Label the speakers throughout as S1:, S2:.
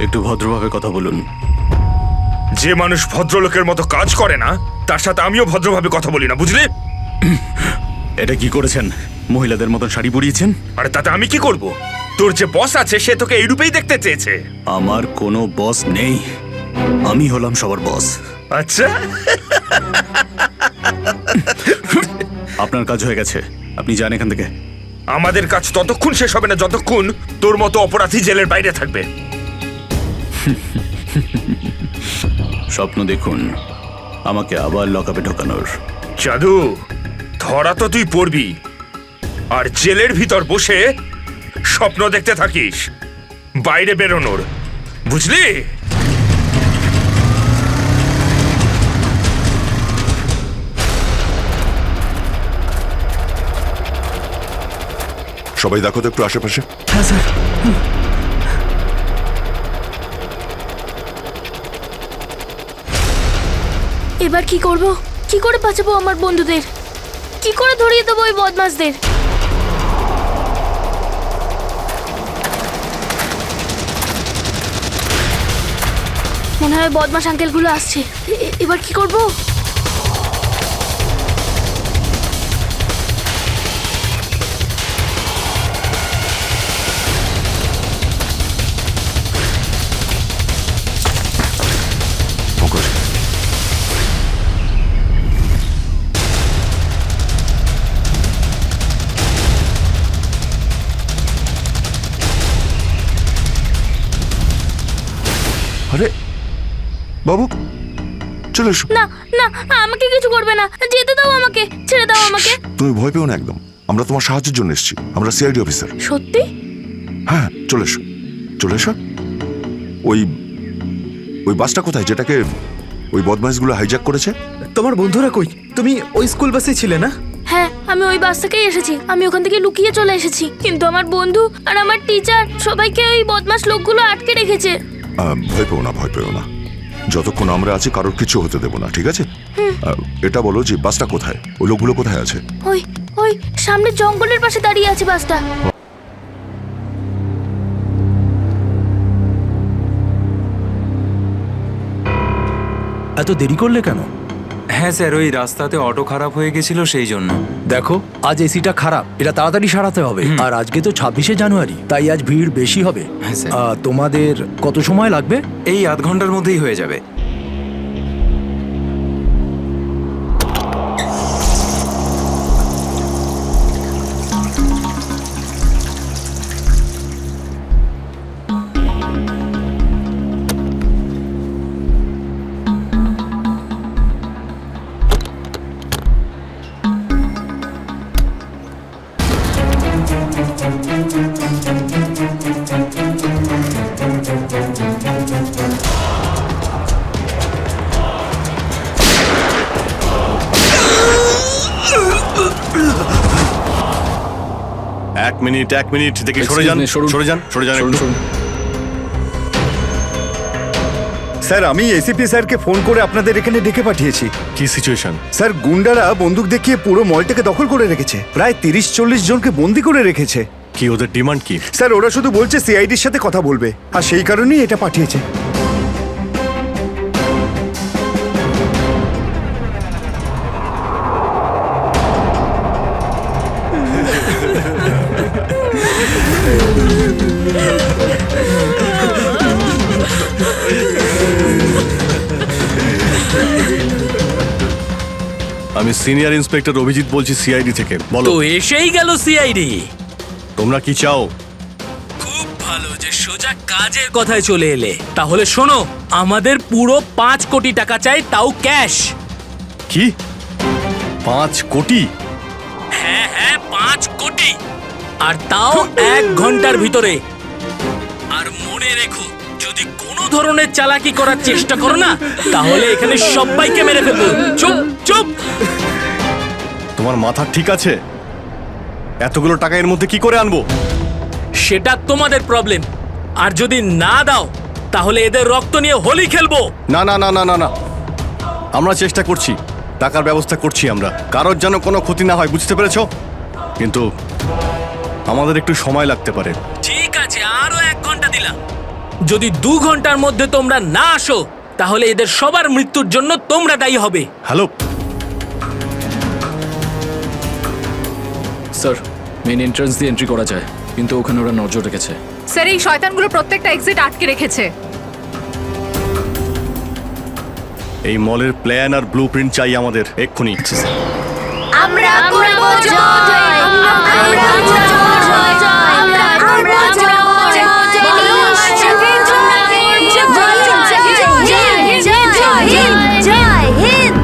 S1: একটু ভদ্রভাবে কথা বলুন।
S2: যে মানুষ ভদ্রলোকের মতো কাজ করে না তার সাথে আমিও ভদ্রভাবে কথা বলি না, বুঝলি?
S1: এটা কি করেছেন? মহিলাদের মতন শাড়ি পরিয়েছেন?
S2: আরে তাতে আমি কি করব? তোর যে বস আছে সে তোকে এইরূপেই দেখতে চেয়েছে।
S1: আমার কোনো বস নেই, আমি হলাম সবার বস।
S2: আচ্ছা,
S1: আপনার কাজ হয়ে গেছে, আপনি যান এখান থেকে।
S2: আমাদের কাজ ততক্ষণ শেষ হবে না যতক্ষণ তোর মতো অপরাধী জেলের বাইরে থাকবে।
S1: স্বপ্ন দেখুন আমাকে আবার লকআপে ঢোকানোর।
S2: জাদু, ধরা তো তুই পড়বি, আর জেলের ভিতর বসে স্বপ্ন দেখতে থাকিস বাইরে বেরোনোর, বুঝলি?
S3: সবাই দেখো তো একটু আশেপাশে।
S4: হ্যাঁ স্যার।
S5: এবার কি করব? কি করে বাঁচাবো আমার বন্ধুদের? কি করে ধরিয়ে দেবো ওই বদমাশদের? মনে হয় বদমাশ আঙ্কেলগুলো আসছে। এবার কি করব?
S3: পঙ্কজ, আরে বাবু চলে এসো।
S5: না না, আমাকে কিছু করবে না, যেতে দাও আমাকে, ছেড়ে দাও আমাকে।
S3: তুমি ভয় পেও না একদম, আমরা তোমার সাহায্যের জন্য এসেছি, আমরা সিআইডি অফিসার।
S5: সত্যি?
S3: হ্যাঁ চলে এসো, চলে এসো। ওই ওই বাসটা কোথায় যেটাকে ওই বদমাইশগুলো হাইজ্যাক করেছে?
S4: তোমার বন্ধুরা কই? তুমি ওই স্কুল বাসে ছিলে না?
S5: হ্যাঁ, আমি ওই বাস থেকেই এসেছি। আমি ওখান থেকে লুকিয়ে চলে এসেছি, কিন্তু আমার বন্ধু আর আমার টিচার সবাইকে ওই বদমাশ লোকগুলো আটকে রেখেছে।
S3: ভয় পেও না, ভয় পেও না, যতক্ষণ আমরা আছি কারোর কিছু হতে দেবো না, ঠিক আছে? এটা বলো যে বাসটা কোথায়, ওই লোকগুলো কোথায় আছে?
S5: ওই ওই সামনে জঙ্গলের পাশে দাঁড়িয়ে আছে বাসটা।
S4: এত দেরি করলে কেন?
S6: হ্যাঁ স্যার, ওই রাস্তাতে অটো খারাপ হয়ে গেছিল সেই জন্য।
S4: দেখো, আজ এসিটা খারাপ, এটা তাড়াতাড়ি সারাতে হবে। আর আজকে তো 26শে জানুয়ারি, তাই আজ ভিড় বেশি হবে।
S6: হ্যাঁ স্যার।
S4: তোমাদের কত সময় লাগবে?
S6: এই আধ ঘন্টার মধ্যেই হয়ে যাবে।
S7: এক মিনিট দেখি, সরে যান, সরে যান, সরে যান একটু।
S8: স্যার, আমি এসিপি স্যারকে ফোন করে আপনাদের এখানে ডেকে পাঠিয়েছি।
S7: কি সিচুয়েশন?
S8: স্যার, গুন্ডারা বন্দুক দেখিয়ে পুরো মলটাকে দখল করে রেখেছে, প্রায় 30-40 জনকে বন্দি করে রেখেছে।
S7: কি ওদের ডিমান্ড কি?
S8: স্যার, ওরা শুধু বলছে সিআইডির সাথে কথা বলবে, আর সেই কারণেই এটা পাঠিয়েছে।
S7: আমি সিনিয়র ইন্সপেক্টর অভিজিৎ বলছি সিআইডি থেকে। বলো,
S9: তো এসেই গেল সিআইডি।
S7: তোমরা কি চাও?
S9: খুব ভালো যে সোজা কাজের কথায় চলে এলে। তাহলে শোনো, আমাদের পুরো 5 কোটি টাকা চাই, তাও ক্যাশ।
S7: কি 5 কোটি?
S9: হ্যাঁ হ্যাঁ, 5 কোটি, আর তাও 1 ঘন্টার ভিতরে। আর মনে রেখো, যদি কোনো ধরনের চালাকি করার চেষ্টা করো না, তাহলে এখানে সবাইকে মেরে ফেলবো। চুপ চুপ।
S7: তোমার মাথা ঠিক আছে? এতগুলো টাকা এর মধ্যে কি করে আনবো?
S9: সেটা তোমাদের প্রবলেম। আর যদি না দাও, তাহলে এদের রক্ত নিয়ে হোলি খেলবো।
S7: না না না না না না, আমরা চেষ্টা করছি, টাকার ব্যবস্থা করছি আমরা, কারোর যেন কোনো ক্ষতি না হয়, বুঝতে পেরেছো? কিন্তু আমাদের একটু সময় লাগতে পারে।
S9: ঠিক আছে, আরো 1 ঘন্টা দিলাম। যদি 2 ঘন্টার মধ্যে তোমরা না আসো তাহলে এদের সবার মৃত্যুর জন্য তোমরা দায়ী হবে।
S7: হ্যালো
S4: স্যার মেন এন্ট্রান্স দিয়ে এন্ট্রি করা যায়, কিন্তু ওখানে ওরা নজর রেখেছে।
S10: স্যার এই শয়তানগুলো প্রত্যেকটা এক্সিট আটকে রেখেছে।
S7: এই মলের প্ল্যান আর ব্লু প্রিন্ট চাই আমাদের এক্ষুনি।
S5: আমরা করব জয়, আমরা করব জয়, আমরা করব জয়, বলো একসাথে জয় হিন্দ।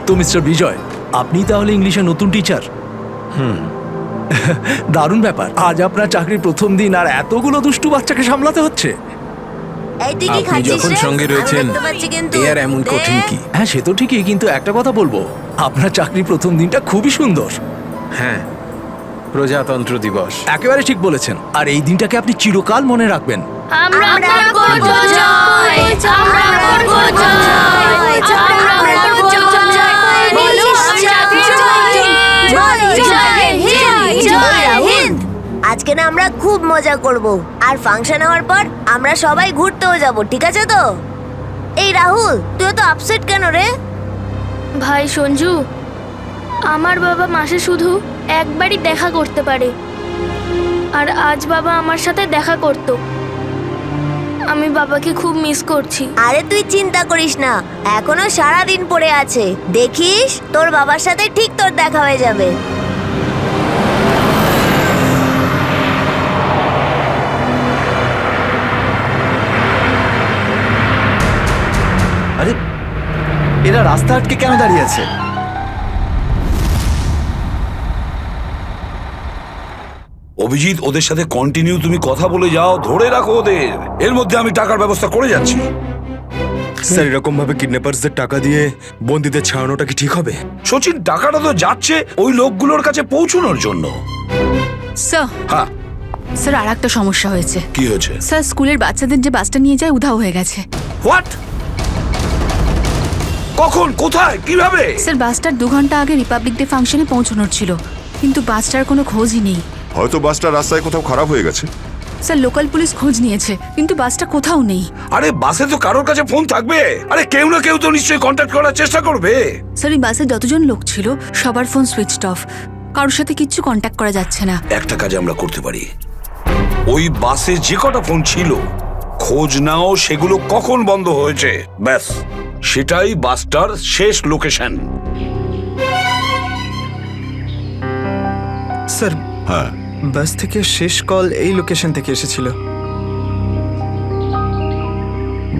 S4: তো মিস্টার বিজয়, আপনি তাহলে ইংলিশের নতুন টিচার? দারুণ ব্যাপার, আজ আপনার চাকরির প্রথম দিন আর এতগুলো দুষ্টু বাচ্চাকে সামলাতে হচ্ছে।
S5: আপনি যখন সঙ্গে রয়েছেন
S4: এ আর এমন কঠিন কি? হ্যাঁ সে তো ঠিকই, কিন্তু একটা কথা বলবো, আপনার চাকরির প্রথম দিনটা খুবই সুন্দর।
S6: হ্যাঁ, প্রজাতন্ত্র দিবস।
S4: একেবারে ঠিক বলেছেন, আর এই দিনটাকে আপনি চিরকাল মনে রাখবেন।
S5: আমরা করব জয়, আমরা করব জয়, আমরা করব জয়, বলো একসাথে জয় হিন্দ, জয় হিন্দ।
S11: আজকে না আমরা খুব মজা করব, আর ফাংশন হওয়ার পর আমরা সবাই ঘুরতেও যাব, ঠিক আছে তো? এই রাহুল, তুই তো আপসেট কেন রে?
S5: ভাই সঞ্জু, আমার বাবা মাসে শুধু একবারই দেখা করতে পারে, আর আজ বাবা আমার সাথে দেখা করত। আমি বাবাকে খুব মিস করছি।
S11: আরে তুই চিন্তা করিস না, এখনো সারা দিন পড়ে আছে, দেখিস তোর বাবার সাথে ঠিক তোর দেখা হয়ে যাবে।
S8: আরে এরা রাস্তা আটকে কেন দাঁড়িয়ে আছে?
S12: অভিজিৎ, ওদের সাথে কন্টিনিউ তুমি কথা বলে যাও, ধরে রাখো ওদের। এর মধ্যে আমি টাকার ব্যবস্থা করে যাচ্ছি।
S8: স্যার এরকম ভাবে কিডন্যাপার্সদের টাকা দিয়ে বন্দীদের ছাড়ানোটা কি ঠিক হবে?
S12: সচিন, টাকাটা তো যাচ্ছে ওই লোকগুলোর কাছে পৌঁছানোর জন্য।
S10: স্যার,
S12: হ্যাঁ,
S10: স্যার আর একটা সমস্যা হয়েছে।
S12: কি হয়েছে?
S10: স্যার স্কুলের বাচ্চাদের যে বাসটা নিয়ে যায় উধাও হয়ে গেছে।
S12: হোয়াট? কখন, কোথায়, কিভাবে?
S10: স্যার বাসটার 2 ঘন্টা আগে রিপাবলিক ডে ফাংশনে পৌঁছানোর ছিল, কিন্তু বাসটার কোনো খোঁজই নেই।
S3: হয়তো বাসটা রাস্তায় কোথাও খারাপ হয়ে গেছে।
S10: স্যার লোকাল পুলিশ খোঁজ নিয়েছে, কিন্তু বাসটা কোথাও নেই।
S12: আরে বাসে তো কারোর কাছে ফোন থাকবে। আরে কেউ না কেউ তো নিশ্চয়ই কন্ট্যাক্ট করার চেষ্টা করবে।
S10: স্যার এই বাসে যতজন লোক ছিল সবার ফোন সুইচড অফ, কারোর সাথে কিচ্ছু কন্ট্যাক্ট করা যাচ্ছে না।
S12: একটা কাজ আমরা করতে পারি, ওই বাসে যে কটা ফোন ছিল খোঁজ নাও সেগুলো কখন বন্ধ হয়েছে, ব্যাস সেটাই বাসটার শেষ লোকেশন।
S8: স্যার
S3: হ্যাঁ,
S8: বাস থেকে শেষ কল এই লোকেশন থেকে এসেছিল।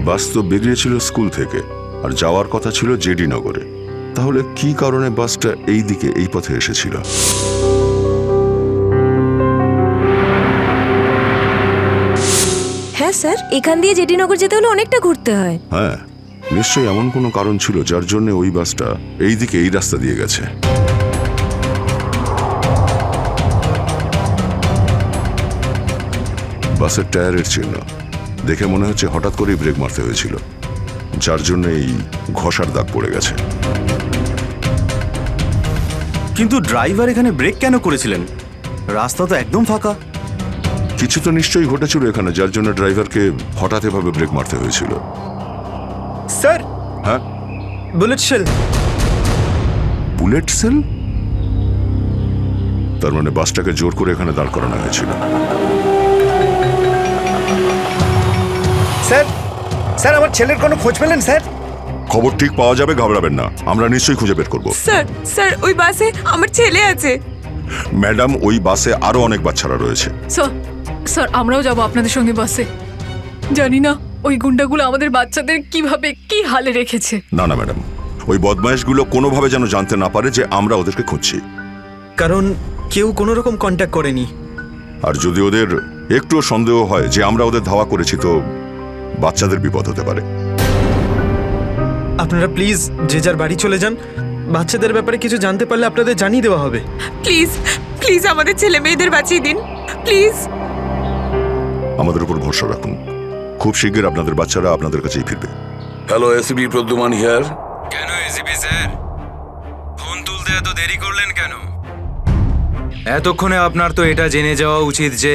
S3: বাস তো বেরিয়েছিল স্কুল থেকে আর যাওয়ার কথা ছিল জেডি নগরে। তাহলে কি কারণে বাসটা এই দিকে এই পথে এসেছিল?
S11: হ্যাঁ স্যার, এখান দিয়ে জেডি নগর যেতে হলে অনেকটা ঘুরতে হয়।
S3: হ্যাঁ, নিশ্চয়ই এমন কোনো কারণ ছিল যার জন্য ওই বাসটা এই দিকে এই রাস্তা দিয়ে গেছে। বাসের টায়ারের চিহ্ন দেখে মনে হচ্ছে হঠাৎ করেই ব্রেক মারতে হয়েছিল, যার জন্য এই ঘষার দাগ পড়ে গেছে।
S7: কিন্তু ড্রাইভার এখানে ব্রেক কেন করেছিলেন? রাস্তা তো একদম ফাঁকা।
S3: কিছু তো নিশ্চয়ই ঘটেছিল এখানে, যার জন্য ড্রাইভারকে হঠাৎ এভাবে ব্রেক মারতে হয়েছিল।
S8: স্যার,
S3: হ্যাঁ,
S8: বুলেট শেল।
S3: Bullet sell? তার মানে বাসটাকে জোর করে এখানে দাঁড় করানো হয়েছিল।
S8: স্যার, স্যার আমার ছেলের কোনো খোঁজ পেলেন স্যার?
S3: খবর ঠিক পাওয়া যাবে, ঘাবড়াবেন না, আমরা নিশ্চয়ই খুঁজে বের করব।
S10: স্যার, স্যার ওই বাসে আমার ছেলে আছে।
S3: ম্যাডাম, ওই বাসে আরো অনেক বাচ্চারা রয়েছে।
S10: স্যার, স্যার আমরাও যাব আপনাদের সঙ্গে বাসে। জানি না ওই গুন্ডাগুলো আমাদের বাচ্চাদের কিভাবে কি হালে রেখেছে।
S3: না না ম্যাডাম, ওই বদমাইশগুলো কোনোভাবে যেন জানতে না পারে যে আমরা ওদেরকে খুঁজছি।
S8: কারণ কেউ কোনো রকম কন্ট্যাক্ট করেনি।
S3: আর যদি ওদের একটুও সন্দেহ হয় যে আমরা ওদের ধাওয়া করেছি, তো বাচ্চাদের বিপদ হতে পারে।
S8: আপনারা প্লিজ যে যার বাড়ি চলে যান, বাচ্চাদের ব্যাপারে কিছু জানতে পারলে আপনাদের জানিয়ে দেওয়া হবে।
S10: প্লিজ প্লিজ আমাদের ছেলে মেয়েদের বাঁচিয়ে দিন প্লিজ।
S3: আমাদের উপর ভরসা রাখুন, খুব শীঘ্র আপনাদের বাচ্চারা আপনাদের কাছেই ফিরবে।
S12: Hello, ACP Pradyuman here.
S6: কেন এসিপি স্যার, ফোন তুলতে এত দেরি করলেন কেন? এতক্ষণে আপনার তো এটা জেনে যাওয়া উচিত যে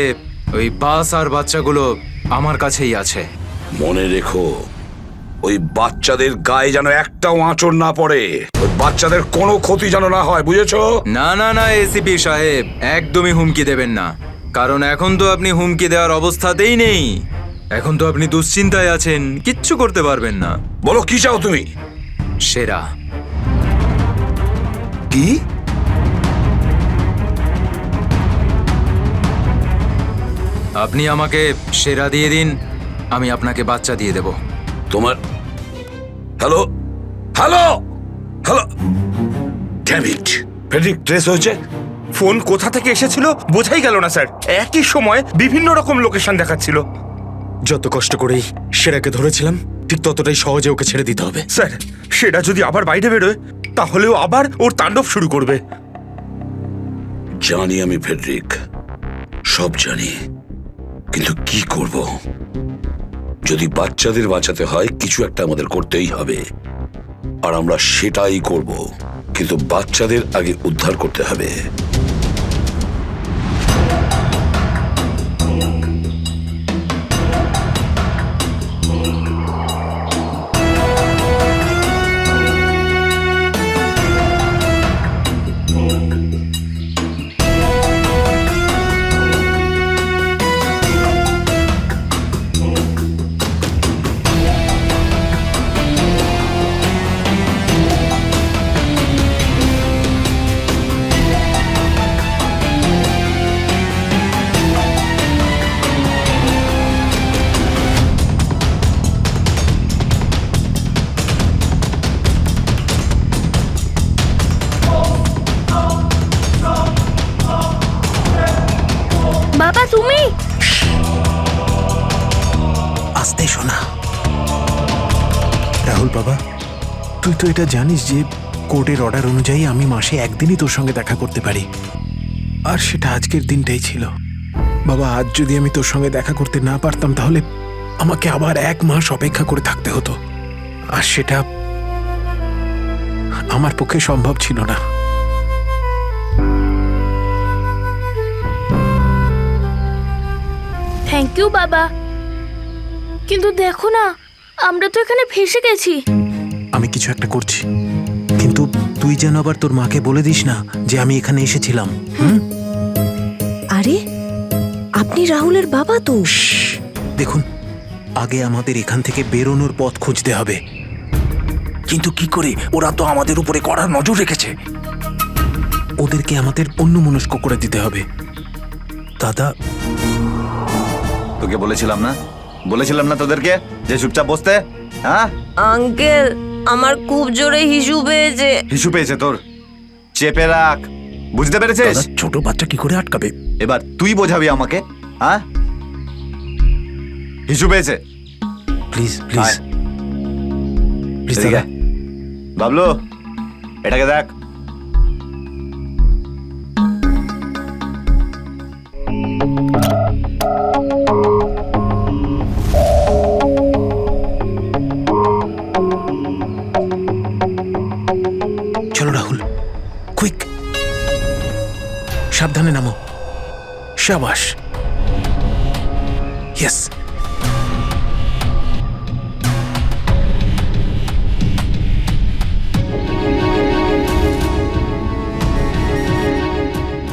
S6: ওই বাস আর বাচ্চাগুলো আমার কাছেই আছে।
S12: মনে রেখো, ওই বাচ্চাদের গায়ে যেন একটাও আঁচড় না পড়ে, ওই বাচ্চাদের কোনো ক্ষতি যেন না হয়, বুঝেছো?
S6: না না না এসিপি সাহেব, একদমই হুমকি দেবেন না, কারণ এখন তো আপনি হুমকি দেওয়ার অবস্থাতেই নেই। এখন তো আপনি দুশ্চিন্তায় আছেন, কিচ্ছু করতে পারবেন না।
S12: বলো কি চাও তুমি?
S6: সেরা।
S12: কি?
S6: আপনি আমাকে সেরা দিয়ে দিন, আমি আপনাকে বাচ্চা দিয়ে দেব।
S12: তোমার hello hello hello, damn it, Friedrich trace হয়েছে।
S2: ফোন কোথা থেকে এসেছিল বোঝাই গেল না স্যার। একই সময় বিভিন্ন রকম লোকেশন দেখাচ্ছিল।
S4: যত কষ্ট করেই সেরাকে ধরেছিলাম, ঠিক ততটাই সহজে ওকে ছেড়ে দিতে হবে।
S2: স্যার, সেটা যদি আবার বাইরে বেরোয় তাহলেও আবার ওর তাণ্ডব শুরু করবে।
S12: জানি আমি ফেডরিক, সব জানি, কিন্তু কি করব? যদি বাচ্চাদের বাঁচাতে হয় কিছু একটা আমাদের করতেই হবে, আর আমরা সেটাই করব, কিন্তু বাচ্চাদের আগে উদ্ধার করতে হবে।
S5: বাবা তুমি?
S8: আস্তে শোনা। রাহুল বাবা, তুই তো এটা জানিস যে কোর্টের অর্ডার অনুযায়ী আমি মাসে একদিনই তোর সঙ্গে দেখা করতে পারি, আর সেটা আজকের দিনটাই ছিল। বাবা, আজ যদি আমি তোর সঙ্গে দেখা করতে না পারতাম তাহলে আমাকে আবার 1 মাস অপেক্ষা করে থাকতে হতো, আর সেটা আমার পক্ষে সম্ভব ছিল না।
S5: থ্যাংক ইউ বাবা, কিন্তু দেখো না, আমরা তো এখানে ফেসে গেছি।
S8: আমি কিছু একটা করছি, কিন্তু তুই যেন আবার তোর মাকে বলে দিস না যে আমি এখানে এসেছিলাম।
S11: আরে আপনি রাহুলের বাবা তো?
S8: দেখুন, আগে আমাদের এখান থেকে বেরোনোর পথ খুঁজতে হবে। কিন্তু কি করে? ওরা তো আমাদের উপরে কড়া নজর রেখেছে। ওদেরকে আমাদের অন্যমনস্ক করে দিতে হবে। দাদা,
S7: তোকে বলেছিলাম না তোদেরকে যে চুপচাপ বসতে? হ্যাঁ
S11: আঙ্কেল, আমার খুব জোরে হিসু পেয়েছে।
S7: হিসু পেয়েছে তোর? চেপে রাখ, বুঝতে পেরেছিস?
S8: দাদা, ছোট বাচ্চা কি করে আটকাবে?
S7: এবার তুই বোঝাবি আমাকে। হ্যাঁ, হিসু পেয়েছে।
S8: প্লিজ প্লিজ প্লিজ
S7: এদিকে
S8: দাদা।
S7: আয়। বাবলু, এটাকে দেখ।
S8: চলো রাহুল, কুইক, সাবধানে নামো। শাবাশ, ইয়েস।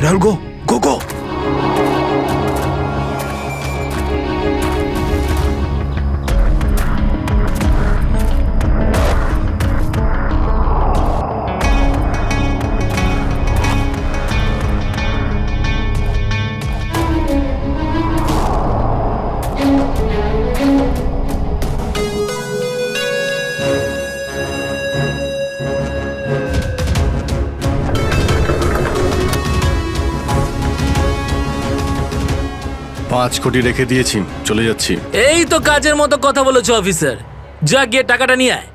S8: রাহুল, গো গো গো।
S7: $5 কোটি রেখে দিয়েছি, চলে যাচ্ছি।
S9: এই তো কাজের মতো কথা বলেছো অফিসার, যা গিয়ে টাকাটা নিয়ে আয়।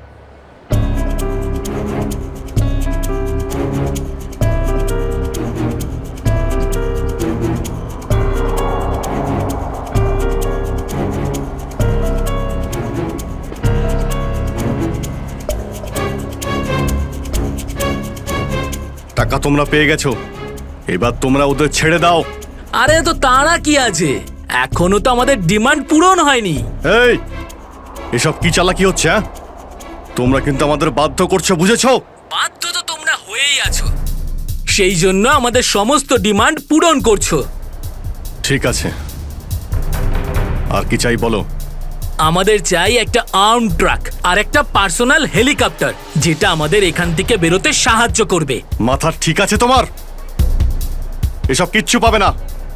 S7: টাকা তোমরা পেয়ে গেছো, এবার তোমরা ওদের ছেড়ে দাও।
S9: আরে তো তাড়া কি আছে, এখনো তো আমাদের ডিমান্ড পূরণ হয়নি।
S7: এই এসব কি চালাকি হচ্ছে? হ্যাঁ, তোমরা কিন্তু আমাদের বাধ্য করছো, বুঝেছো?
S9: বাধ্য তো তোমরা হয়েই আছো, সেই জন্য আমাদের সমস্ত ডিমান্ড পূরণ করছো।
S7: ঠিক আছে, আর কি চাই বলো?
S9: আমাদের চাই একটা আর্ম ট্রাক আর একটা পার্সোনাল হেলিকপ্টার, যেটা আমাদের এখান থেকে বেরোতে সাহায্য করবে।
S7: মাথা ঠিক আছে তোমার? এসব কিচ্ছু পাবে না,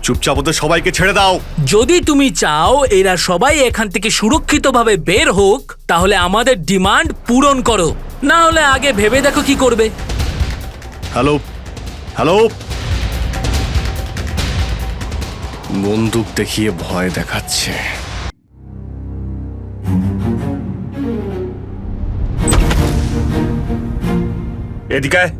S7: চুপচাপ ওদের সবাইকে ছেড়ে দাও।
S9: যদি তুমি চাও এরা সবাই এখান থেকে সুরক্ষিতভাবে বের হোক, তাহলে আমাদের ডিমান্ড পূরণ করো, না হলে আগে ভেবে দেখো কি করবে।
S7: হ্যালো হ্যালো, বন্দুক দেখিয়ে ভয় দেখাচ্ছে।
S2: এদিকে আয়।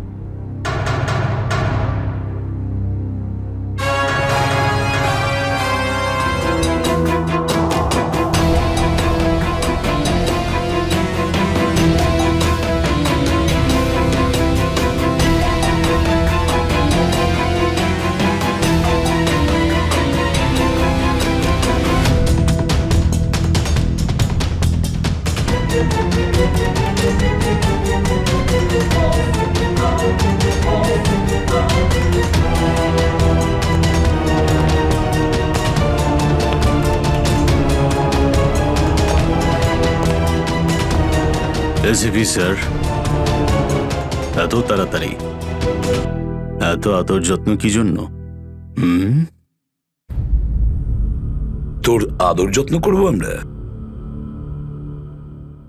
S1: এসিপি স্যার, এত তাড়াতাড়ি, এত আদর যত্ন কি জন্য?
S12: তোর আদর যত্ন করবো আমরা?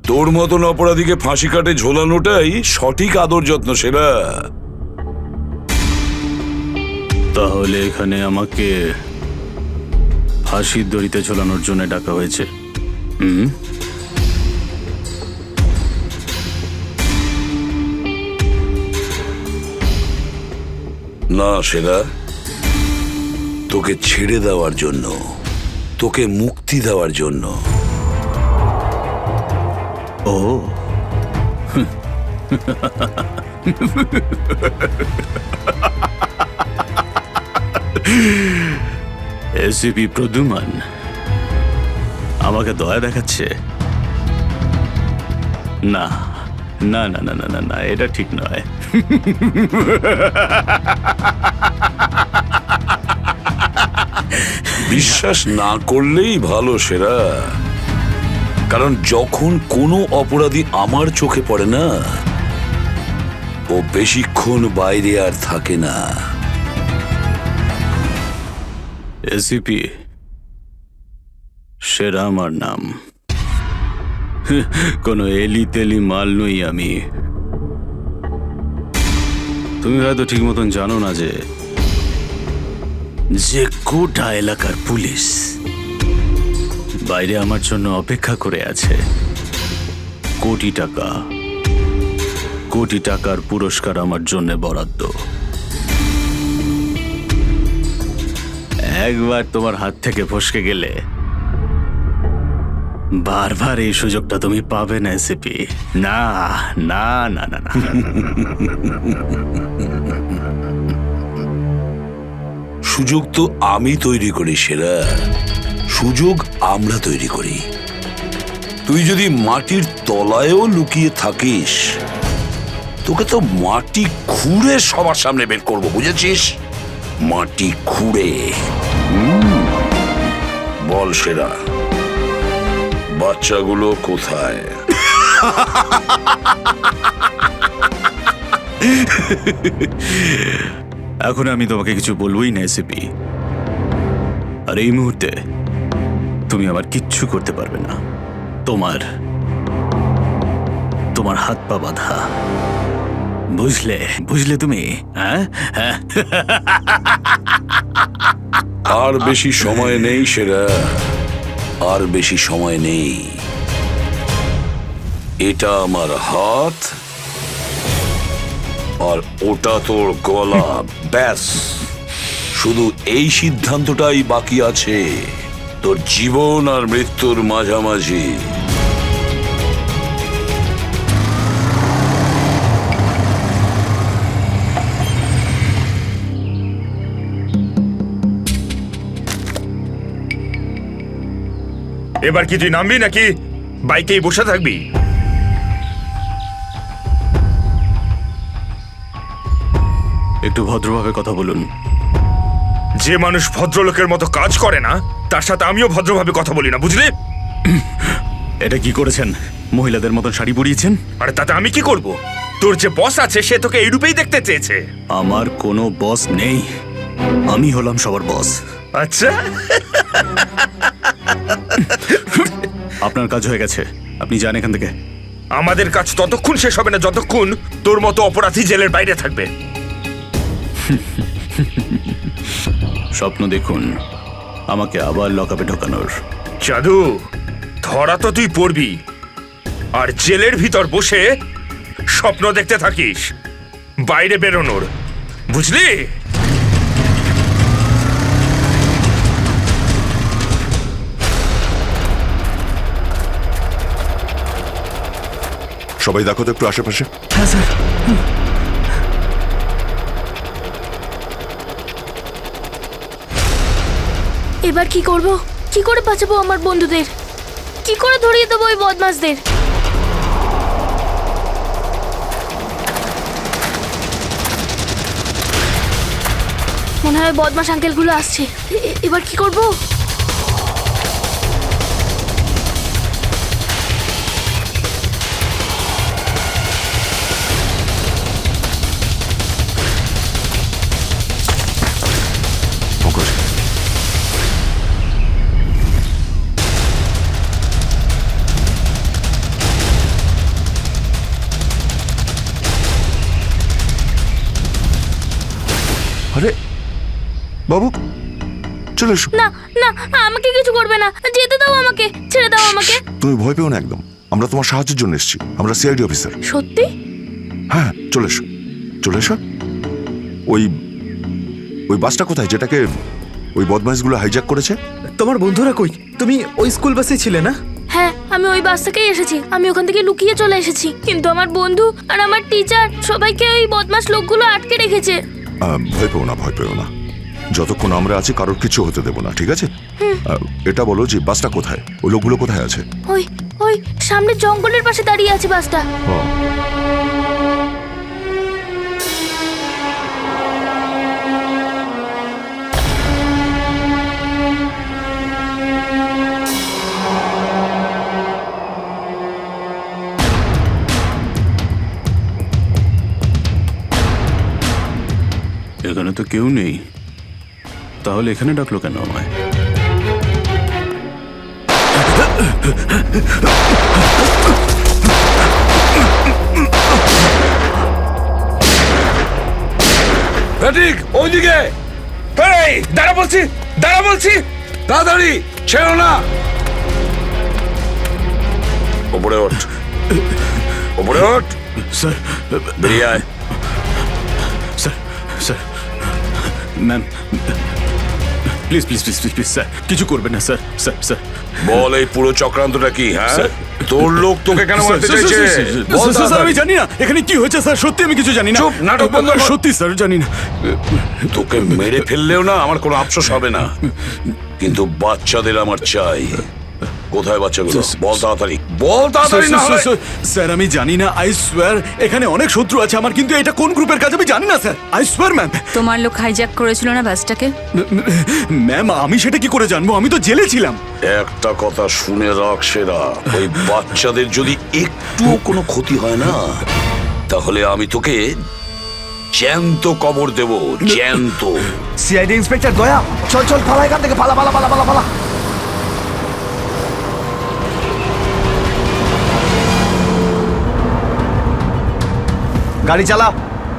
S12: তোর মতন অপরাধীকে ফাঁসি কাটে ঝোলানোটাই সঠিক আদর যত্ন, সেরা।
S1: তাহলে এখানে আমাকে ফাঁসির দড়িতে ঝোলানোর জন্য ডাকা হয়েছে?
S12: না সেরা, তোকে ছেড়ে দেওয়ার জন্য, তোকে মুক্তি দেওয়ার জন্য।
S1: ও এসিপি প্রদ্যুমান আমাকে দয়া দেখাচ্ছে? না না না না না না না, এটা ঠিক নয়।
S12: বিশ্বাস না করলেই ভালো সেরা, কারণ যখন কোনো অপরাধী আমার চোখে পড়ে না, ও বেশিক্ষণ বাইরে আর থাকে না।
S1: এসিপি, সেরা আমার নাম, কোনো এলি তেলি মাল নই আমি। তুমি হয়তো ঠিক মতন জানো না যে গোটা এলাকার পুলিশ বাইরে আমার জন্য অপেক্ষা করে আছে। কোটি টাকার পুরস্কার আমার জন্য বরাদ্দ। একবার তোমার হাত থেকে ফসকে গেলে বারবার এই সুযোগটা তুমি পাবে না এসিপি। না না না না না।
S12: সুযোগ তো আমি তৈরি করি সেরা, সুযোগ আমরা তৈরি করি। তুই যদি মাটির তলায়ও লুকিয়ে থাকিস, তোকে তো মাটি খুঁড়ে সবার সামনে বের করবো, বুঝেছিস? মাটি খুঁড়ে। বল সেরা, বাচ্চাগুলো কোথায়?
S1: এখন আমি তোমাকে কিছু বলবোই না এসিপি, আর এই মুহূর্তে তুমি আমার কিচ্ছু করতে পারবে না। তোমার হাত পা বাঁধা, বুঝলে তুমি? হ্যাঁ,
S12: আর বেশি সময় নেই সেরা, আর বেশি সময় নেই। এটা আমার হাত, আর ওটা তোর গলা। ব্যাস, শুধু এই সিদ্ধান্তটাই বাকি আছে, তোর জীবন আর মৃত্যুর মাঝামাঝি।
S2: এবার কি তুই নামবি নাকি বাইকেই বসে থাকবি?
S1: একটু ভদ্রভাবে কথা বলুন।
S2: যে মানুষ ভদ্রলোকের মতো কাজ করে না তার সাথে আমিও ভদ্রভাবে কথা বলি না, বুঝলি?
S1: এটা কি করেছেন? মহিলাদের মতন শাড়ি পরিয়েছেন?
S2: আরে তাতে আমি কি করব? তোর যে বস আছে সে তোকে এই রূপেই দেখতে চেয়েছে।
S1: আমার কোনো বস নেই, আমি হলাম সবার বস।
S2: আচ্ছা,
S1: আপনার কাজ হয়ে গেছে, আপনি যান এখান থেকে।
S2: আমাদের কাজ ততক্ষণ শেষ হবে না যতক্ষণ তোর মতো অপরাধী জেলের বাইরে থাকবে।
S1: স্বপ্ন দেখুন আমাকে আবার লকআপে ঢোকানোর।
S2: জাদু, ধরা তো তুই পড়বি, আর জেলের ভিতর বসে স্বপ্ন দেখতে থাকিস বাইরে বেরোনোর, বুঝলি?
S3: সবাই দেখো তো একটু আশেপাশে।
S4: হ্যাঁ স্যার।
S5: এবার কি করব? কি করে বাঁচাবো আমার বন্ধুদের? কি করে ধরিয়ে দেবো ওই বদমাশদের? মনে হয় বদমাশ আঙ্কেলগুলো আসছে। এবার কি করব?
S3: পঙ্কজ, আরে বাবু চলে এসো।
S5: না না, আমাকে কিছু করবে না, যেতে দাও আমাকে, ছেড়ে দাও আমাকে।
S3: তুমি ভয় পেও না একদম, আমরা তোমার সাহায্যের জন্য এসেছি, আমরা সিআইডি অফিসার।
S5: সত্যি?
S3: হ্যাঁ চলে এসো, চলে এসো। ওই ওই বাসটা কোথায় যেটাকে ওই বদমাইশগুলো হাইজ্যাক করেছে?
S4: তোমার বন্ধুরা কই? তুমি ওই স্কুল বাসে ছিলে না?
S5: হ্যাঁ, আমি ওই বাস থেকেই এসেছি। আমি ওখান থেকে লুকিয়ে চলে এসেছি, কিন্তু আমার বন্ধু আর আমার টিচার সবাইকে ওই বদমাশ লোকগুলো আটকে রেখেছে।
S3: ভয় পেও না, ভয় পেও না, যতক্ষণ আমরা আছি কারোর কিছু হতে দেবো না, ঠিক আছে? এটা বলো যে বাসটা কোথায়, ওই লোকগুলো কোথায় আছে?
S5: ওই ওই সামনে জঙ্গলের পাশে দাঁড়িয়ে আছে বাসটা।
S3: ও,
S1: এখানে তো কেউ নেই, তাহলে এখানে ডাকলো কেন আমায়?
S12: ঠিক ওইদিকে।
S2: এই দাঁড়া বলছি, দাঁড়া বলছি।
S12: তাড়াতাড়ি ছেড়ো না। ওপরে ওঠ, ওপরে ওঠ,
S1: স্যার,
S12: বেরিয়ে আয়।
S1: Sir, sir, ma'am, please please please please please sir, কিছু করবেন না স্যার। স্যার, স্যার,
S12: বল এই পুরো চক্রান্তটা কি? হ্যাঁ,
S1: স্যার।
S12: তোর লোক তোকে কেন মারতে চাইছে? বল
S1: স্যার, আমি
S12: তাড়াতাড়ি।
S1: জানি না এখানে কি হয়েছে স্যার, সত্যি আমি কিছু জানি না।
S12: চুপ, নাটক বন্ধ কর।
S1: সত্যি স্যার জানি না।
S12: তোকে মেরে ফেললেও না আমার কোনো আফসোস হবে না, কিন্তু বাচ্চাদের আমার চাই। কোথায় বাচ্চাগুলো? বল তাড়াতাড়ি, বল তাড়াতাড়ি। না হলে
S1: স্যার আমি জানি না, আই সোয়ার এখানে অনেক শত্রু আছে আমার, কিন্তু এটা কোন গ্রুপের কাজ আমি জানি না স্যার, আই সোয়ার ম্যাম।
S10: তোমার লোক হাইজ্যাক করেছিল না বাসটাকে?
S1: ম্যাম আমি সেটা কি করে জানবো, আমি তো জেলে ছিলাম।
S12: একটা কথা শুনে রাখ সেরা, ওই বাচ্চাদের যদি একটুও কোনো ক্ষতি হয় না তাহলে আমি তোকে জ্যান্ত কবর দেব, জ্যান্ত।
S4: সিআইডি ইন্সপেক্টর দয়া, চল চল পালা এখান থেকে, পালা পালা পালা পালা পালা। গাড়ি চালা,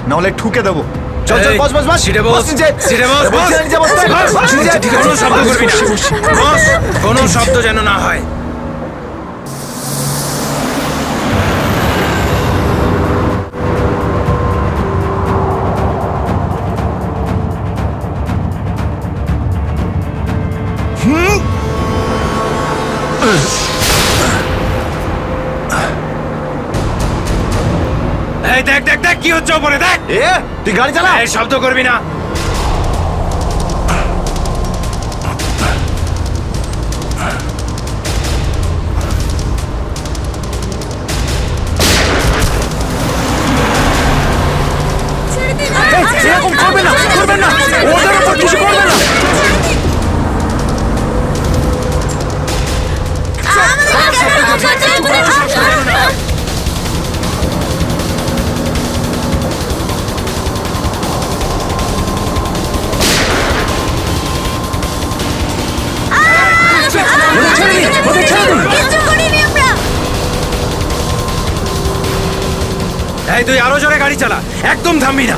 S4: নাহলে ঠুকে দেবো। চল চল, বস বস বস,
S6: সিটে বস,
S4: বস নিচে।
S6: সিটে বস,
S4: বস নিচে, বস নিচে, বস নিচে।
S6: কোনো শব্দ করবি না বস, কোনো শব্দ যেন না হয়। এই দেখ দেখ দেখ কি হচ্ছে ওপরে, দেখ।
S4: তুই গাড়ি চালা।
S6: এই শব্দ করবি না। তুই আরো জোরে গাড়ি চালা, একদম থামবি না।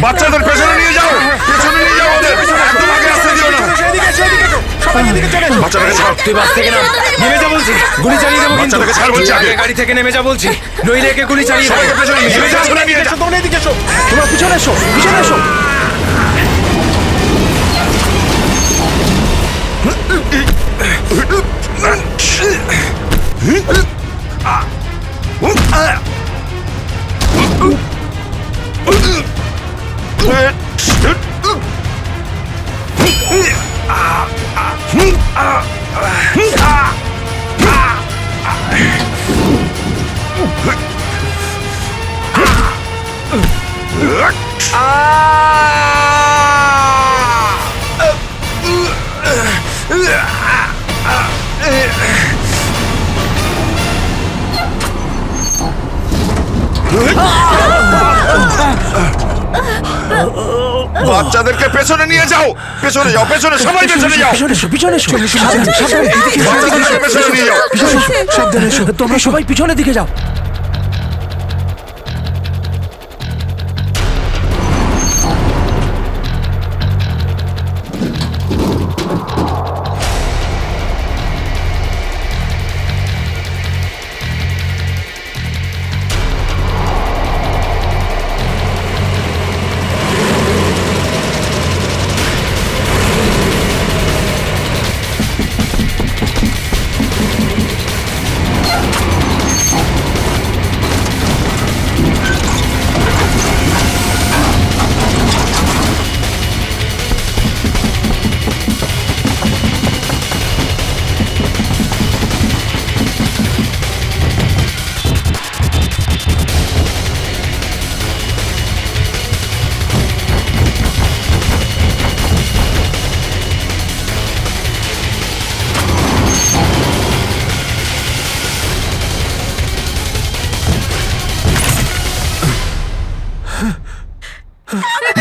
S2: বাচ্চাদের পেছনে নিয়ে যাও, পেছনে নিয়ে যাও ওদের, একদম আগে আসতে দিও না। বাচ্চাটাকে ছাড়,
S6: তুই বাস থেকে নাম, নেমে যা বলছি, গুলি চালিয়ে দেবো কিন্তু।
S2: বাচ্চাটাকে ছাড় বলছি আগে।
S6: গাড়ি থেকে নেমে যা বলছি, নইলে একে গুলি চালিয়ে দেবো।
S2: সবাইকে পেছনে নিয়ে যাও, পেছনে নিয়ে যাও।
S4: তোমরা এদিকে এসো, তোমরা পিছনে এসো, পিছনে এসো।
S2: বাচ্চাদেরকে পেছনে নিয়ে যাও, পেছনে যাও, পেছনে সবাই পেছনে যাও।
S4: পিছনে এসো, পিছনে এসো। সাবধানে, সাবধানে, এদিকে এসো,
S2: বাচ্চাদেরকে পেছনে নিয়ে যাও।
S4: পিছনে এসো, সাবধানে এসো। তোমরা সবাই পিছনের দিকে যাও।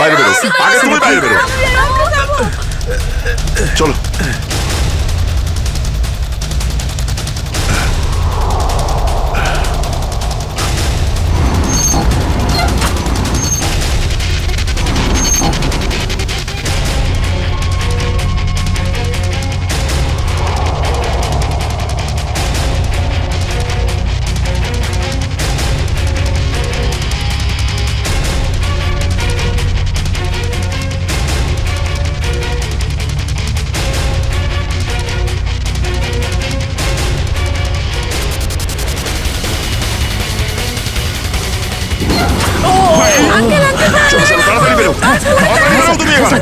S3: বাইরে বেরো, আগে তুমি বাইরে বেরো। চলো। তাড়াতাড়ি বেরো, তাড়াতাড়ি বেরো তুমি এবার।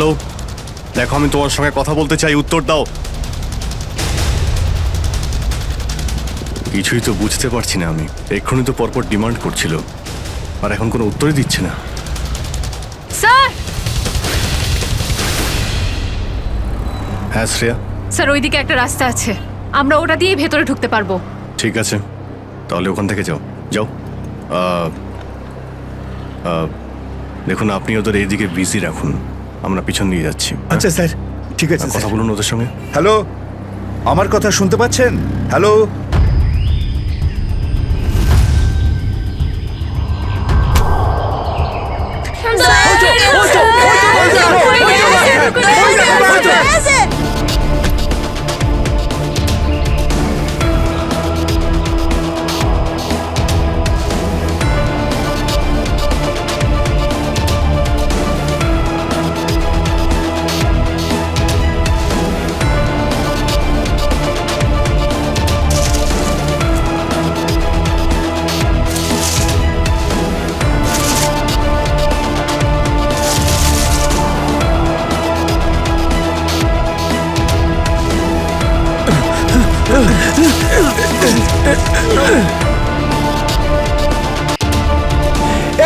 S7: হ্যালো, দেখো আমি তোমার সঙ্গে কথা বলতে চাই, উত্তর দাও। কিছুই তো বুঝতে পারছি না আমি। এক্ষুনি তো পরপর ডিমান্ড করছিল, আর এখন কোনো উত্তরই দিচ্ছে না।
S10: স্যার
S7: হ্যাঁ শ্রেয়া,
S10: স্যার ওইদিকে একটা রাস্তা আছে, আমরা ওটা দিয়েই ভেতরে ঢুকতে পারবো।
S7: ঠিক আছে, তাহলে ওখান থেকে যাও যাও। দেখুন, আপনি ওদের এইদিকে বিজি রাখুন, আমরা পিছন দিয়ে যাচ্ছি।
S13: আচ্ছা স্যার, ঠিক আছে।
S7: কথা বলুন ওদের সঙ্গে।
S13: হ্যালো, আমার কথা শুনতে পাচ্ছেন? হ্যালো,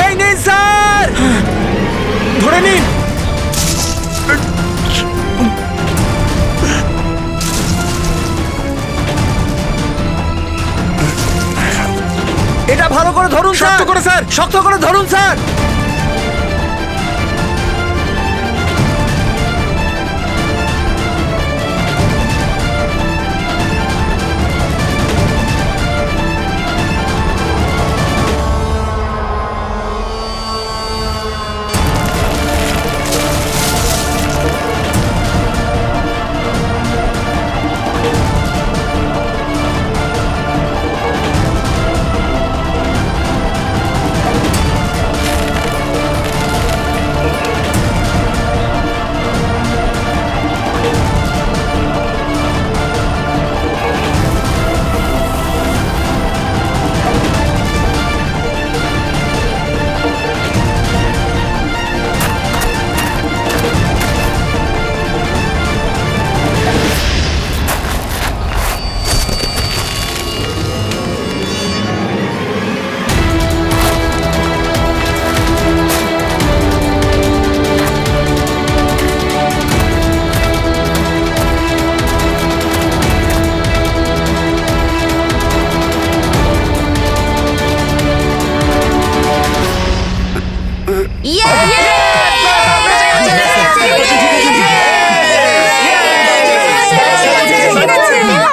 S4: এই নিন স্যার, ধরে নিন। এটা ভালো করে ধরুন, শক্ত করে স্যার, শক্ত করে ধরুন স্যার।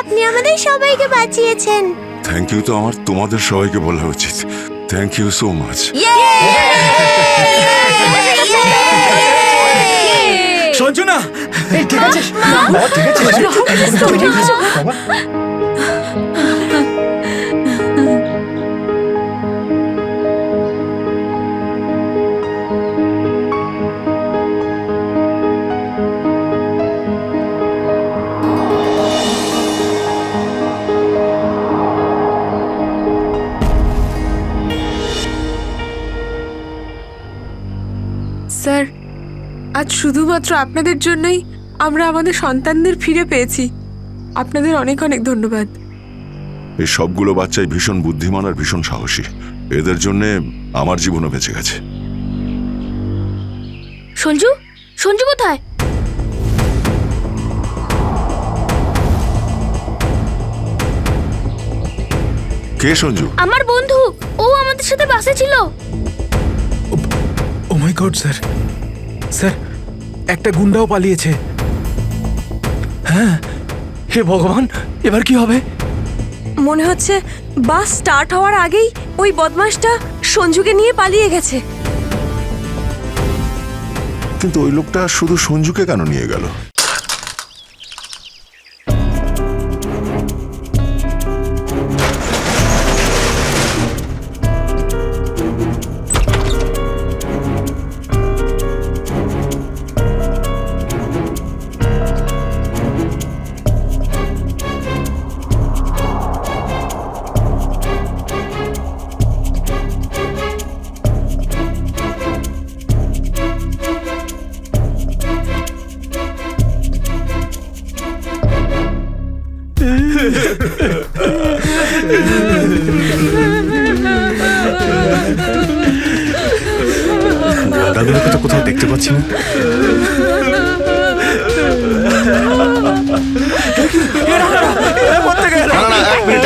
S11: আপনি আমাদের সবাইকে বাঁচিয়েছেন।
S3: থ্যাংক ইউ তো আমার তোমাদের সবাইকে বলা উচিত। Thank you so much.
S4: Sanju না, ঠিক আছে বাবা, ঠিক আছে বাবা।
S10: স্যার, আজ শুধুমাত্র আপনাদের জন্যই আমরা আমাদের সন্তানদের ফিরে পেয়েছি। আপনাদের অনেক অনেক ধন্যবাদ।
S3: এই সবগুলো বাচ্চাই ভীষণ বুদ্ধিমান আর ভীষণ সাহসী। এদের জন্য আমার জীবনও বেঁচে গেছে।
S5: সঞ্জু, সঞ্জু কোথায়?
S3: কে সঞ্জু?
S5: আমার বন্ধু, ও আমাদের সাথে বাসে ছিল।
S8: ও মাই গড স্যার, স্যার একটা গুন্ডাও পালিয়েছে।
S4: হ্যাঁ, হে ভগবান, এবার কি হবে?
S10: মনে হচ্ছে বাস স্টার্ট হওয়ার আগেই ওই বদমাশটা সঞ্জুকে নিয়ে পালিয়ে গেছে।
S3: কিন্তু ওই লোকটা শুধু সঞ্জুকে কেন নিয়ে গেল?
S7: দাদুকে তো কোথাও দেখতে পাচ্ছি না।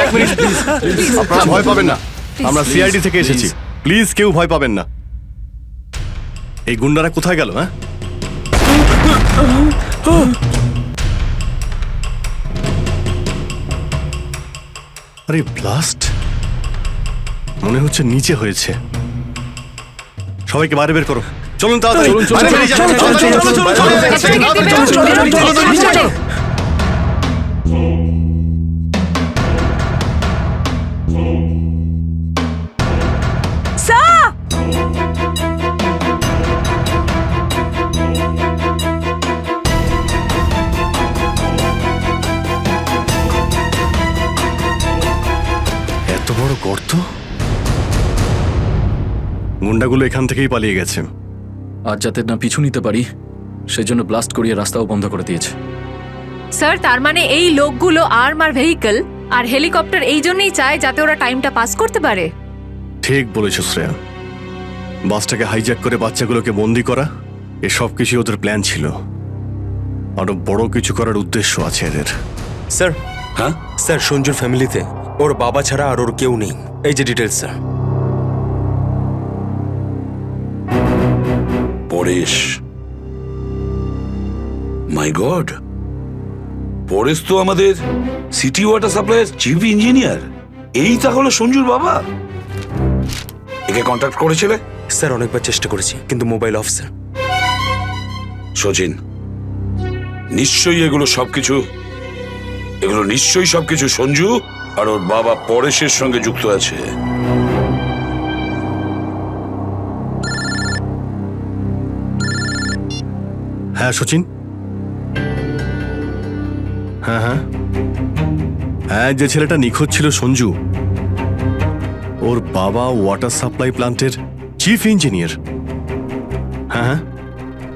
S7: এক মিনিট প্লিজ, আপনারা ভয় পাবেন না, আমরা সিআইডি থেকে এসেছি, প্লিজ কেউ ভয় পাবেন না। এই গুন্ডারা কোথায় গেল? হ্যাঁ, আরে ব্লাস্ট মনে হচ্ছে নিচে হয়েছে। সবাইকে বাইরে বের করো, চলুন তাড়াতাড়ি। এত বড় গর্ত! গুন্ডাগুলো এখান থেকেই পালিয়ে গেছে।
S4: আজ যাতে না পিছু নিতে পারি সেই জন্য ব্লাস্ট করিয়ে রাস্তাও বন্ধ করে দিয়েছে।
S10: স্যার, তার মানে এই লোকগুলো আর্মার ভেহিকল আর হেলিকপ্টার এই জন্যই চায় যাতে ওরা টাইমটা পাস করতে পারে।
S7: ঠিক বলেছ শ্রেয়া, বাসটাকে হাইজ্যাক করে বাচ্চাগুলোকে বন্দি করা, এসব কিছু ওদের প্ল্যান ছিল। আরো বড় কিছু করার উদ্দেশ্য আছে এদের।
S14: স্যার,
S12: হ্যাঁ
S14: স্যার, সঞ্জুর ফ্যামিলিতে ওর বাবা ছাড়া আর ওর কেউ নেই। এই যে ডিটেলস স্যার।
S12: পরেশ, মাই গড, পরেশ তো আমাদের সিটি ওয়াটার সাপ্লাইয়ের চিফ ইঞ্জিনিয়ার। এই তাহলে সঞ্জুর বাবা। একে কন্ট্যাক্ট করেছিলে?
S14: স্যার, অনেকবার চেষ্টা করেছি কিন্তু মোবাইল অফ স্যার।
S12: সচিন, নিশ্চয়ই এগুলো সবকিছু সঞ্জু আর ওর বাবা পরেশের সঙ্গে যুক্ত আছে।
S7: হ্যাঁ সচিন, হ্যাঁ হ্যাঁ হ্যাঁ, যে ছেলেটা নিখোঁজ ছিল সঞ্জু, ওর বাবা ওয়াটার সাপ্লাই প্ল্যান্টের চিফ ইঞ্জিনিয়ার। হ্যাঁ হ্যাঁ,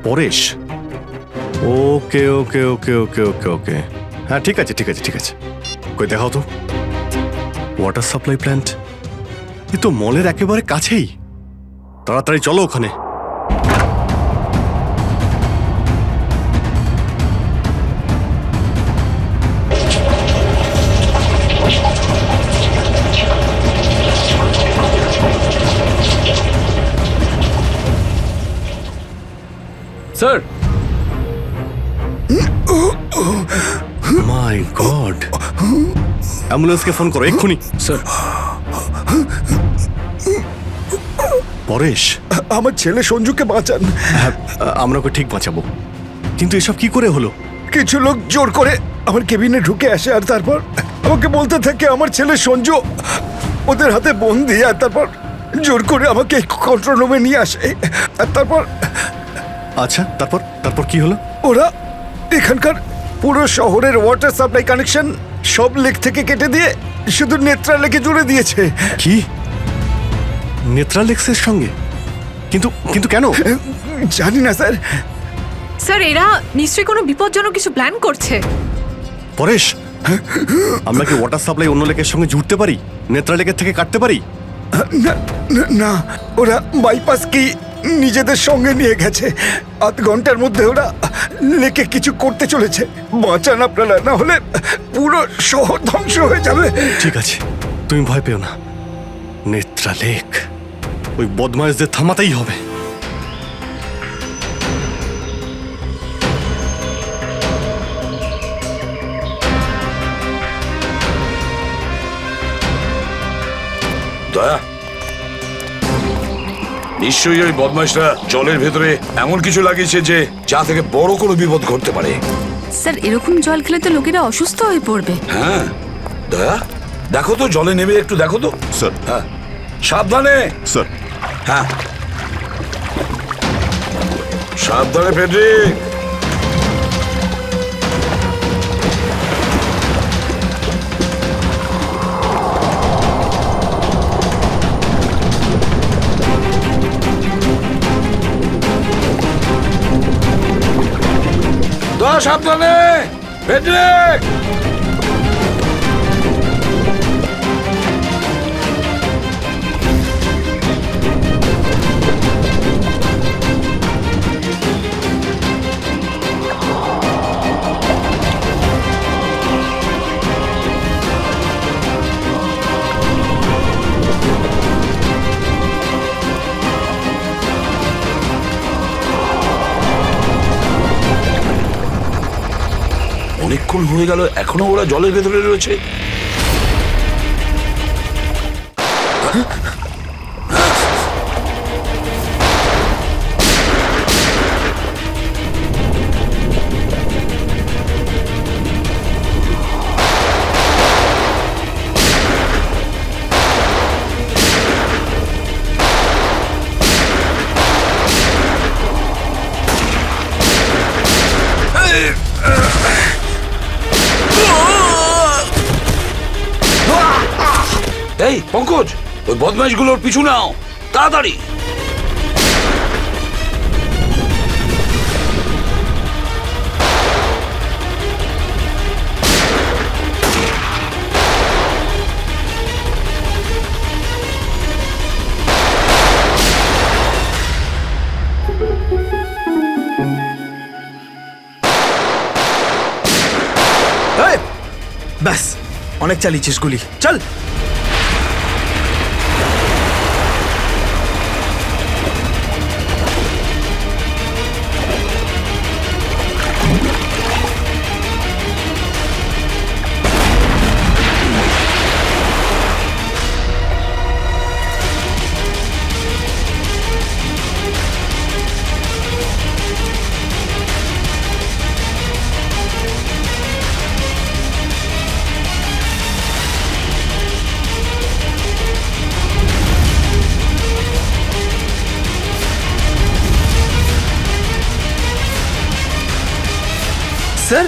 S7: পরেশ। ওকে ওকে ওকে ওকে ওকে ওকে হ্যাঁ, ঠিক আছে ঠিক আছে ঠিক আছে। কই দেখাও তো ওয়াটার সাপ্লাই প্ল্যান্ট। এ তো মলের একেবারে কাছেই। তাড়াতাড়ি চলো ওখানে।
S4: স্যার,
S7: মাই গড, অ্যাম্বুলেন্সকে ফোন করো এক্ষুনি।
S4: স্যার,
S7: পরেশ,
S13: আমার ছেলে সঞ্জুকে বাঁচান।
S7: হ্যাঁ, আমরা ওকে ঠিক বাঁচাবো, কিন্তু এসব কি করে হলো?
S13: কিছু লোক জোর করে আমার কেবিনে ঢুকে আসে আর তারপর আমাকে বলতে থাকে আমার ছেলে সঞ্জু ওদের হাতে বন্দি। আর তারপর জোর করে আমাকে কন্ট্রোল রুমে নিয়ে আসে। আর তারপর
S7: আচ্ছা, তারপর তারপর কি হলো?
S13: ওরা এখানকার পুরো শহরের ওয়াটার সাপ্লাই কানেকশন সব লেক থেকে কেটে দিয়ে শুধু নেত্রা লেকে জুড়ে দিয়েছে।
S7: কি, নেত্রালেক্সের সঙ্গে? কিন্তু কিন্তু কেন?
S13: জানি না স্যার।
S10: স্যার, এরা নিশ্চয়ই কোনো বিপজ্জনক কিছু প্ল্যান করছে।
S7: পরেশ, আমরা কি ওয়াটার সাপ্লাই অন্য লেকের সঙ্গে জুড়তে পারি? নেত্রালেকের থেকে কাটতে পারি?
S13: না, ওরা বাইপাস কি নিজেদের সঙ্গে নিয়ে গেছে। আধ ঘন্টার মধ্যে ওরা লেকে কিছু করতে চলেছে। বাঁচান আপনারা, না হলে পুরো শহর ধ্বংস হয়ে যাবে।
S7: ঠিক আছে, তুমি ভয় পেও না। নেত্রালেক, ওই বদমাইশদের থামাতেই হবে।
S12: দয়া, নিশ্চয়ই ওই বদমাইশরা জলের ভেতরে এমন কিছু লাগিয়েছে যে যা থেকে বড় কোনো বিপদ ঘটতে পারে।
S10: স্যার, এরকম জল খেলে তো লোকেরা অসুস্থ হয়ে পড়বে।
S12: হ্যাঁ দয়া, দেখো তো জলে নেমে একটু দেখো তো।
S3: স্যার।
S12: হ্যাঁ, সাবধানে।
S3: স্যার।
S12: হ্যাঁ, সাবধানে ফেডরিক। দয়া, সাবধানে ফেডরিক। অনেকক্ষণ হয়ে গেল, এখনো ওরা জলের ভেতরে রয়েছে। এই পঙ্কজ, ওই বদমাইশগুলোর পিছু নাও তাড়াতাড়ি।
S8: ব্যাস, অনেক চালিয়েছিস গুলি, চল।
S4: স্যার,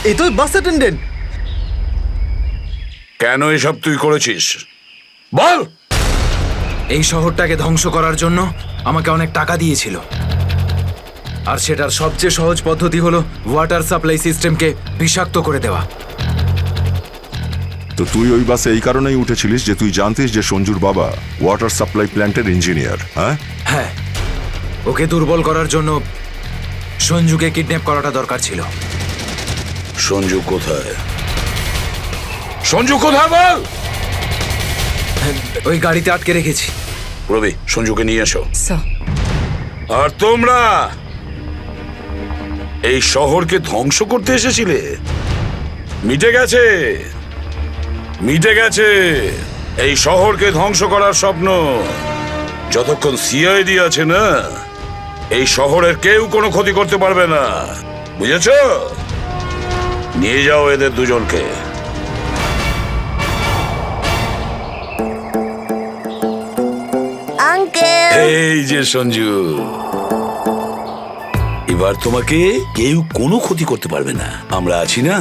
S4: এই তো বাস অ্যাটেন্ডেন্ট।
S12: কেন এসব তুই করেছিস বল?
S6: এই শহরটাকে ধ্বংস করার জন্য আমাকে অনেক টাকা দিয়েছিল, আর সেটার সবচেয়ে সহজ পদ্ধতি হলো ওয়াটার সাপ্লাই সিস্টেমকে বিষাক্ত করে দেওয়া।
S3: তো তুই ওই বাসে এই কারণেই উঠেছিলিস যে তুই জানতিস যে সঞ্জুর বাবা ওয়াটার সাপ্লাই প্ল্যান্টের ইঞ্জিনিয়ার? হ্যাঁ
S6: হ্যাঁ, ওকে দুর্বল করার জন্য সঞ্জুকে কিডন্যাপ করাটা দরকার ছিল।
S12: সঞ্জু কোথায়? সঞ্জু কোথায় বল?
S6: ওই গাড়িতে আটকে রেখেছি।
S12: রবি, সঞ্জুকে নিয়ে এসো। আর তোমরা এই শহরকে ধ্বংস করতে এসেছিলে? মিটে গেছে, মিটে গেছে এই শহরকে ধ্বংস করার স্বপ্ন। যতক্ষণ সিআইডি আছে না, এই শহরের কেউ কোনো ক্ষতি করতে পারবে না, বুঝেছ? নিয়ে যাও এদের দুজনকে।
S11: আঙ্কেল,
S12: এই যে সঞ্জু, এবার তোমাকে কেউ কোনো ক্ষতি করতে পারবে না, আমরা আছি না?